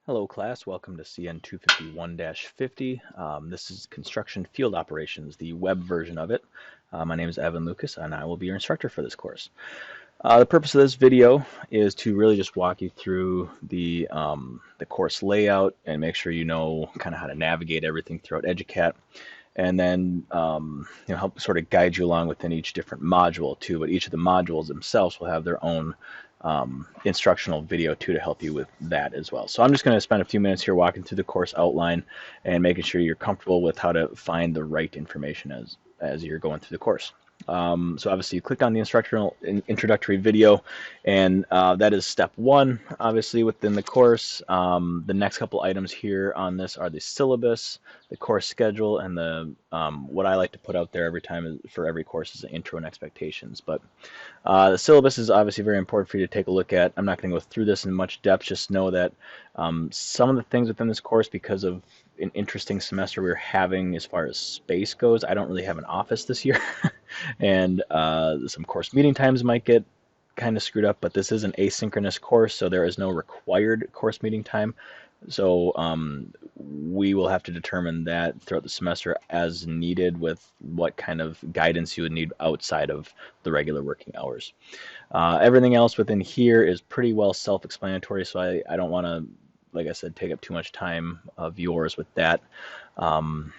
Hello class, welcome to CN251-50. This is Construction Field Operations, the web version of it. My name is Evan Lucas and I will be your instructor for this course. The purpose of this video is to really just walk you through the course layout and make sure you know kind of how to navigate everything throughout Educat, and then help sort of guide you along within each different module too. But each of the modules themselves will have their own instructional video too to help you with that as well. So I'm just going to spend a few minutes here walking through the course outline and making sure you're comfortable with how to find the right information as you're going through the course. So obviously you click on the introductory video, and that is step one, obviously, within the course. The next couple items here on this are the syllabus, the course schedule, and the what I like to put out there every time for every course is the intro and expectations. But the syllabus is obviously very important for you to take a look at. I'm not going to go through this in much depth. Just know that some of the things within this course, because of an interesting semester we're having as far as space goes, I don't really have an office this year. And some course meeting times might get kind of screwed up, but this is an asynchronous course, so there is no required course meeting time. So we will have to determine that throughout the semester as needed with what kind of guidance you would need outside of the regular working hours. Everything else within here is pretty well self-explanatory, so I don't want to, like I said, take up too much time of yours with that. The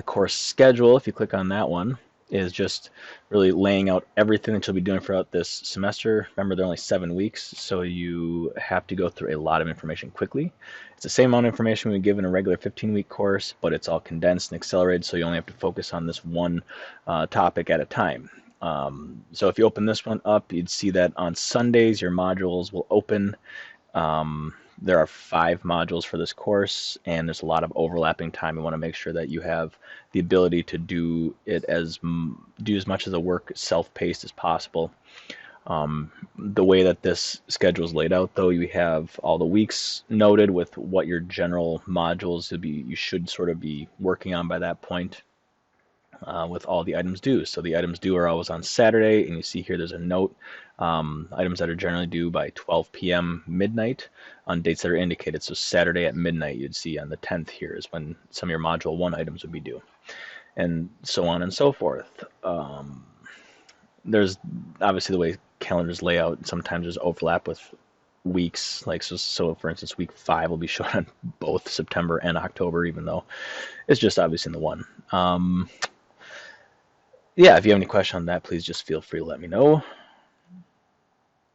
course schedule, if you click on that one, is just really laying out everything that you'll be doing throughout this semester. Remember, they're only 7 weeks, so you have to go through a lot of information quickly. It's the same amount of information we give in a regular 15-week course, but it's all condensed and accelerated, so you only have to focus on this one topic at a time. So if you open this one up, you'd see that on Sundays your modules will open. There are 5 modules for this course, and there's a lot of overlapping time. You want to make sure that you have the ability to do as much of the work self-paced as possible. The way that this schedule is laid out, though, you have all the weeks noted with what your general modules you should sort of be working on by that point. With all the items due. So the items due are always on Saturday, and you see here there's a note. Items that are generally due by 12 p.m. midnight on dates that are indicated. So Saturday at midnight, you'd see on the 10th here is when some of your Module 1 items would be due, and so on and so forth. There's obviously the way calendars lay out. Sometimes there's overlap with weeks, like so for instance week 5 will be shown on both September and October, even though it's just obviously in the one. Yeah, if you have any question on that, please just feel free to let me know.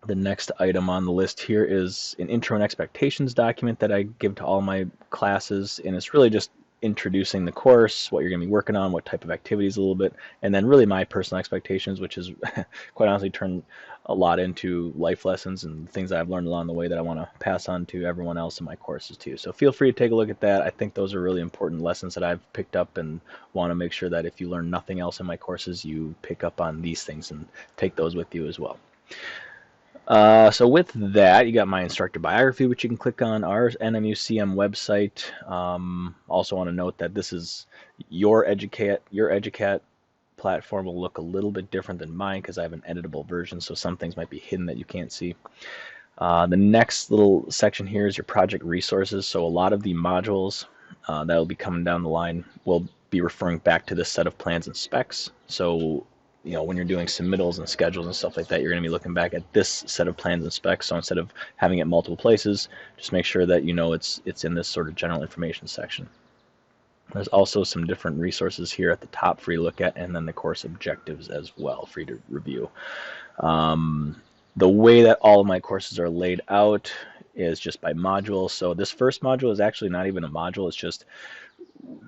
The next item on the list here is an intro and expectations document that I give to all my classes, and it's really just introducing the course, what you're going to be working on, what type of activities a little bit, and then really my personal expectations, which is quite honestly turned a lot into life lessons and things that I've learned along the way that I want to pass on to everyone else in my courses too. So feel free to take a look at that. I think those are really important lessons that I've picked up, and want to make sure that if you learn nothing else in my courses, you pick up on these things and take those with you as well. So with that, you got my instructor biography, which you can click on, our NMUCM website. Also want to note that this is your Educat platform will look a little bit different than mine because I have an editable version, so some things might be hidden that you can't see. The next little section here is your project resources. So a lot of the modules that will be coming down the line will be referring back to this set of plans and specs. So when you're doing submittals and schedules and stuff like that, you're going to be looking back at this set of plans and specs. So instead of having it multiple places, just make sure that it's in this sort of general information section. There's also some different resources here at the top for you to look at, and then the course objectives as well for you to review. The way that all of my courses are laid out is just by module. So this first module is actually not even a module. It's just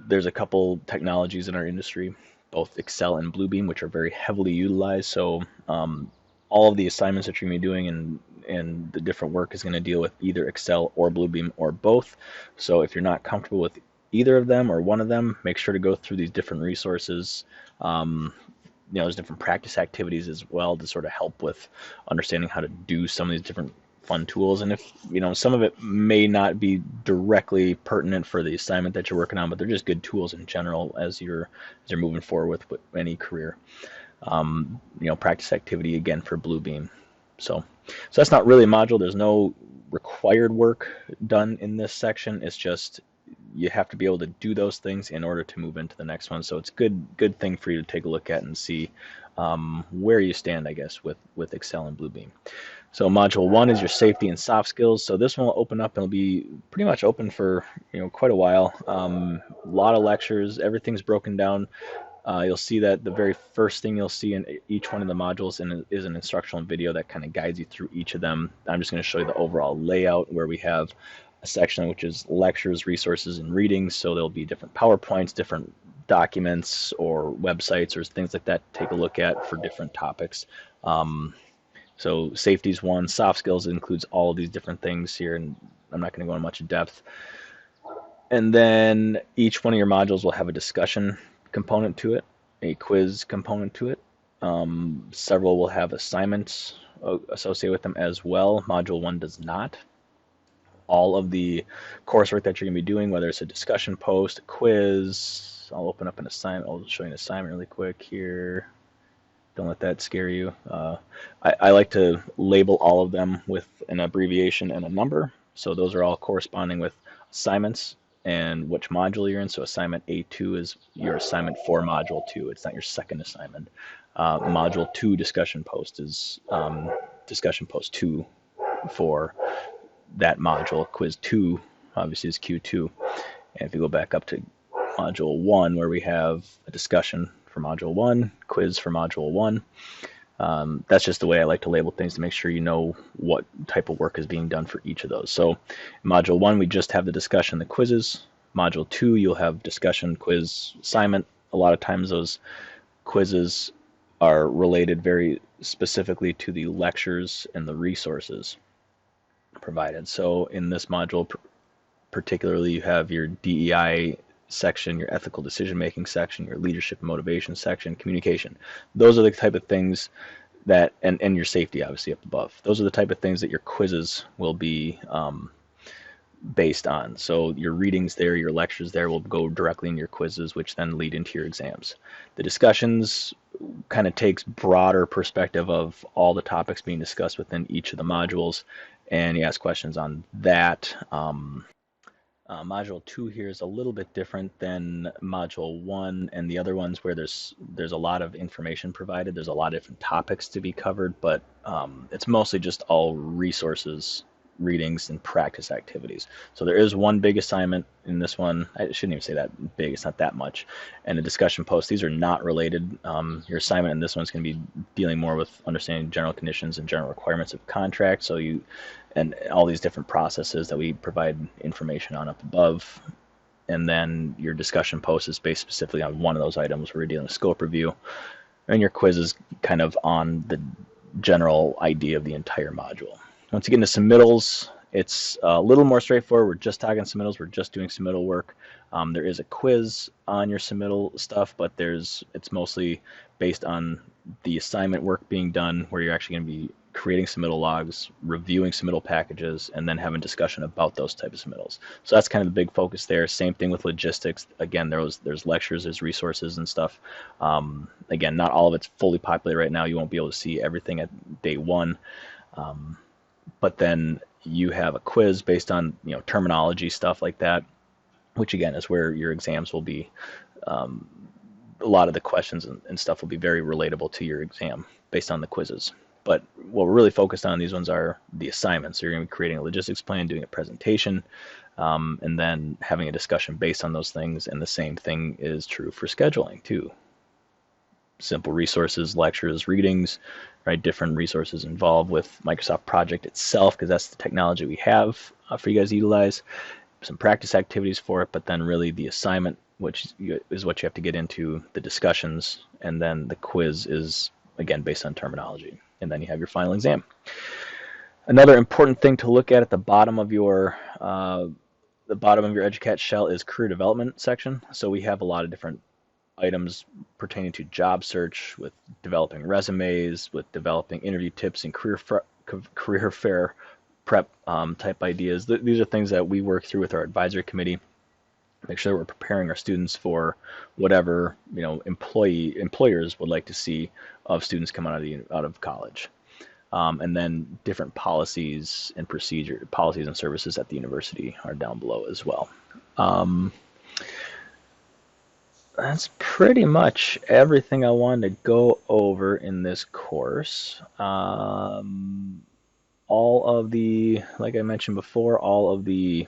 there's a couple technologies in our industry, both Excel and Bluebeam, which are very heavily utilized. So all of the assignments that you're going to be doing and the different work is going to deal with either Excel or Bluebeam or both. So if you're not comfortable with either of them or one of them, make sure to go through these different resources. There's different practice activities as well to sort of help with understanding how to do some of these different fun tools. And if some of it may not be directly pertinent for the assignment that you're working on, but they're just good tools in general as you're moving forward with any career. Practice activity again for Bluebeam. So that's not really a module. There's no required work done in this section. It's just you have to be able to do those things in order to move into the next one. So it's good thing for you to take a look at and see where you stand, I guess, with Excel and Bluebeam. So module 1 is your safety and soft skills. So this one will open up and it'll be pretty much open for quite a while. A lot of lectures. Everything's broken down. You'll see that the very first thing you'll see in each one of the modules is an instructional video that kind of guides you through each of them. I'm just going to show you the overall layout where we have a section which is lectures, resources, and readings. So there'll be different PowerPoints, different documents or websites or things like that to take a look at for different topics. So safety is one. Soft skills includes all of these different things here, and I'm not going to go into much depth. And then each one of your modules will have a discussion component to it, a quiz component to it. Several will have assignments associated with them as well. Module 1 does not. All of the coursework that you're going to be doing, whether it's a discussion post, a quiz, I'll open up an assignment. I'll show you an assignment really quick here. Don't let that scare you. I like to label all of them with an abbreviation and a number. So those are all corresponding with assignments and which module you're in. So assignment A2 is your assignment for module 2. It's not your second assignment. Module 2 discussion post is discussion post 2 for that module. Quiz 2 obviously is Q2. And if you go back up to module 1 where we have a discussion for module 1, quiz for module 1. That's just the way I like to label things to make sure you know what type of work is being done for each of those. So in module 1, we just have the discussion, the quizzes. Module 2, you'll have discussion, quiz, assignment. A lot of times those quizzes are related very specifically to the lectures and the resources provided. So in this module particularly, you have your DEI section, your ethical decision-making section, your leadership and motivation section, communication. Those are the type of things that, and your safety obviously up above. Those are the type of things that your quizzes will be based on. So your readings there, your lectures there will go directly in your quizzes, which then lead into your exams. The discussions kind of takes broader perspective of all the topics being discussed within each of the modules, and you ask questions on that. Module 2 here is a little bit different than Module 1 and the other ones where there's a lot of information provided. There's a lot of different topics to be covered, but it's mostly just all resources, readings, and practice activities. So there is one big assignment in this one. I shouldn't even say that big. It's not that much. And a discussion post. These are not related. Your assignment in this one is going to be dealing more with understanding general conditions and general requirements of contract. So and all these different processes that we provide information on up above. And then your discussion post is based specifically on one of those items where we're dealing with scope review. And your quiz is kind of on the general idea of the entire module. Once you get into submittals, it's a little more straightforward. We're just talking submittals. We're just doing submittal work. There is a quiz on your submittal stuff, but it's mostly based on the assignment work being done where you're actually going to be creating submittal logs, reviewing submittal packages, and then having discussion about those type of submittals. So that's kind of the big focus there. Same thing with logistics. Again, there's lectures, there's resources and stuff. Again, not all of it's fully populated right now. You won't be able to see everything at day one. But then you have a quiz based on terminology, stuff like that, which again is where your exams will be. A lot of the questions and stuff will be very relatable to your exam based on the quizzes. But what we're really focused on these ones are the assignments. So you're going to be creating a logistics plan, doing a presentation, and then having a discussion based on those things. And the same thing is true for scheduling too. Simple resources, lectures, readings, right? Different resources involved with Microsoft Project itself, because that's the technology we have for you guys to utilize. Some practice activities for it, but then really the assignment, which is what you have to get into, the discussions, and then the quiz is, again, based on terminology. And then you have your final exam. Another important thing to look at the bottom of your Educat shell is career development section. So we have a lot of different items pertaining to job search, with developing resumes, with developing interview tips and career fair prep type ideas. These are things that we work through with our advisory committee. Make sure that we're preparing our students for whatever employers would like to see of students coming out of college. And then different policies and policies and services at the university are down below as well. Um, that's pretty much everything I wanted to go over in this course. All of the, like I mentioned before, all of the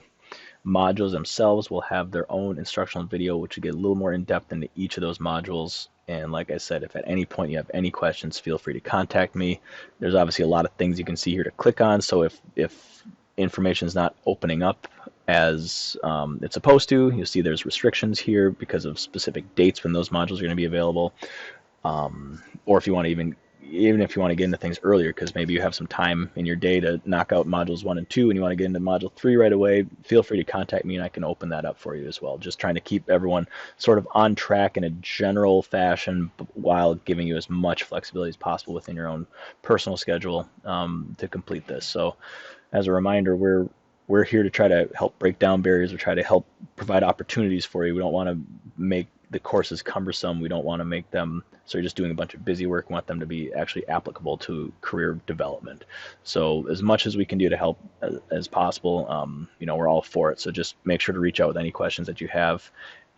modules themselves will have their own instructional video, which will get a little more in depth into each of those modules. And like I said, if at any point you have any questions, feel free to contact me. There's obviously a lot of things you can see here to click on. So if information is not opening up as it's supposed to, you'll see there's restrictions here because of specific dates when those modules are going to be available. Or if you want to even if you want to get into things earlier, because maybe you have some time in your day to knock out modules 1 and 2 and you want to get into module 3 right away, feel free to contact me and I can open that up for you as well. Just trying to keep everyone sort of on track in a general fashion while giving you as much flexibility as possible within your own personal schedule to complete this. So as a reminder, we're here to try to help break down barriers. We try to help provide opportunities for you. We don't want to make the courses cumbersome. We don't want to make them so you're just doing a bunch of busy work. We want them to be actually applicable to career development. So as much as we can do to help as possible, we're all for it. So just make sure to reach out with any questions that you have.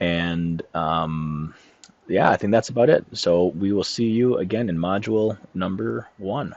And yeah, I think that's about it. So we will see you again in module number 1.